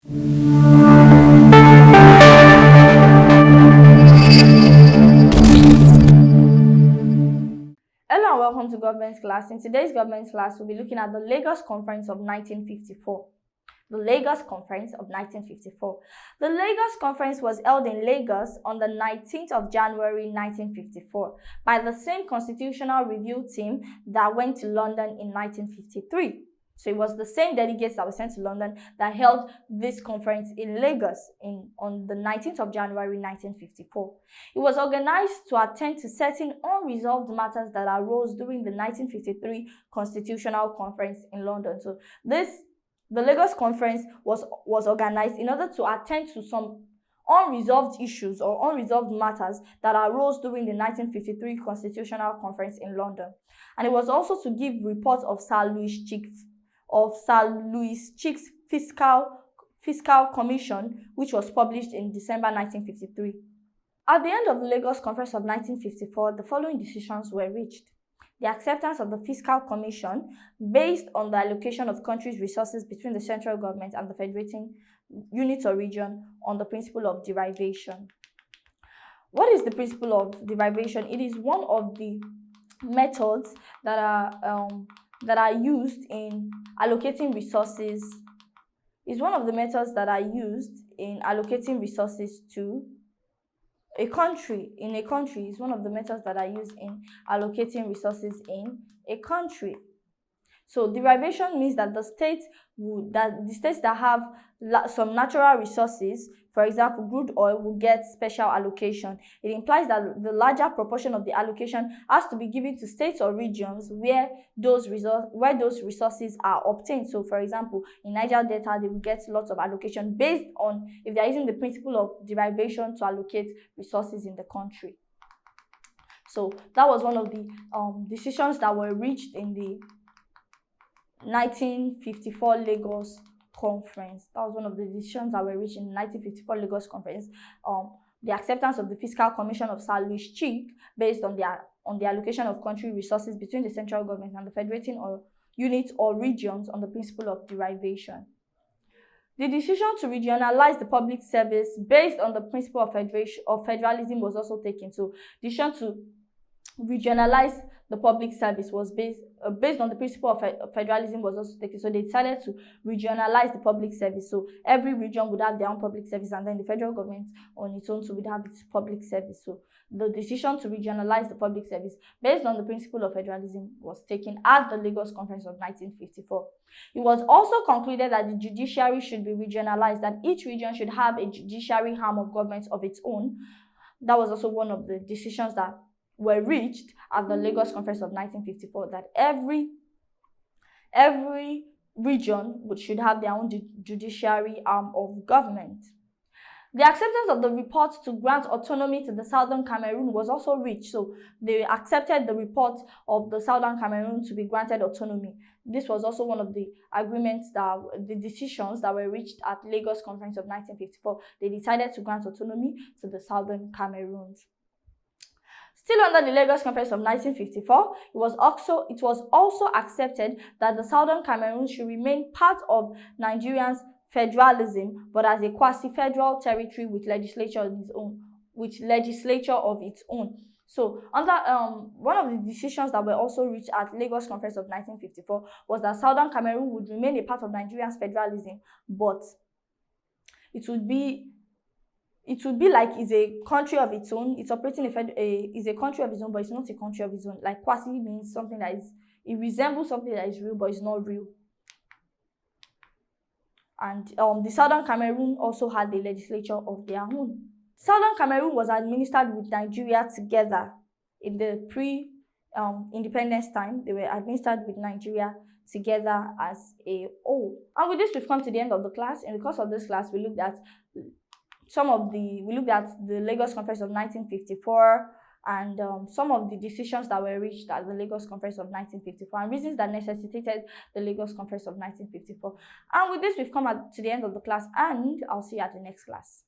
Hello and welcome to Government Class. In today's Government Class, we'll be looking at the Lagos Conference of 1954. The Lagos Conference of 1954. The Lagos Conference was held in Lagos on the 19th of January 1954 by the same constitutional review team that went to London in 1953. So it was the same delegates that were sent to London that held this conference in Lagos on the 19th of January 1954. It was organized to attend to certain unresolved matters that arose during the 1953 Constitutional Conference in London. So the Lagos Conference was organized in order to attend to some unresolved issues or unresolved matters that arose during the 1953 Constitutional Conference in London. And it was also to give reports of Sir Louis Chick's Fiscal Commission, which was published in December 1953. At the end of the Lagos Conference of 1954, the following decisions were reached. The acceptance of the Fiscal Commission based on the allocation of countries' resources between the central government and the federating unit or region on the principle of derivation. What is the principle of derivation? It is one of the methods that are used in allocating resources. It's one of the methods that are used in allocating resources to a country. In a country is one of the methods that are used in allocating resources in a country. So derivation means that the states that have some natural resources, for example, crude oil, will get special allocation. It implies that the larger proportion of the allocation has to be given to states or regions where those resources are obtained. So, for example, in Niger Delta, they will get lots of allocation based on if they are using the principle of derivation to allocate resources in the country. So that was one of the decisions that were reached in the 1954 Lagos Conference. That was one of the decisions that were reached in the 1954 Lagos Conference. The acceptance of the Fiscal Commission of Sir Louis Chick based on the allocation of country resources between the central government and the federating or units or regions on the principle of derivation. The decision to regionalize the public service based on the principle of federalism was also taken. So, the decision to regionalize the public service was based on the principle of federalism was also taken. So they decided to regionalize the public service. So every region would have their own public service, and then the federal government on its own would have its public service. So the decision to regionalize the public service based on the principle of federalism was taken at the Lagos Conference of 1954. It was also concluded that the judiciary should be regionalized, that each region should have a judiciary arm of government of its own. That was also one of the decisions that were reached at the Lagos Conference of 1954, that every region should have their own judiciary arm of government. The acceptance of the report to grant autonomy to the Southern Cameroon was also reached. So they accepted the report of the Southern Cameroon to be granted autonomy. This was also one of the the decisions that were reached at Lagos Conference of 1954. They decided to grant autonomy to the Southern Cameroons. Still under the Lagos Conference of 1954, it was also accepted that the Southern Cameroon should remain part of Nigerian Federalism, but as a quasi-federal territory with legislature of its own. So, under one of the decisions that were also reached at Lagos Conference of 1954 was that Southern Cameroon would remain a part of Nigerian federalism, but it would be like it's a country of its own. It's operating is a country of its own, but it's not a country of its own. Like quasi means something that it resembles something that is real, but it's not real. And the Southern Cameroon also had a legislature of their own. Southern Cameroon was administered with Nigeria together in the pre-independence time. They were administered with Nigeria together as a whole. And with this, we've come to the end of the class. In the course of this class, we looked at the Lagos Conference of 1954 and some of the decisions that were reached at the Lagos Conference of 1954 and reasons that necessitated the Lagos Conference of 1954. And with this, we've come to the end of the class, and I'll see you at the next class.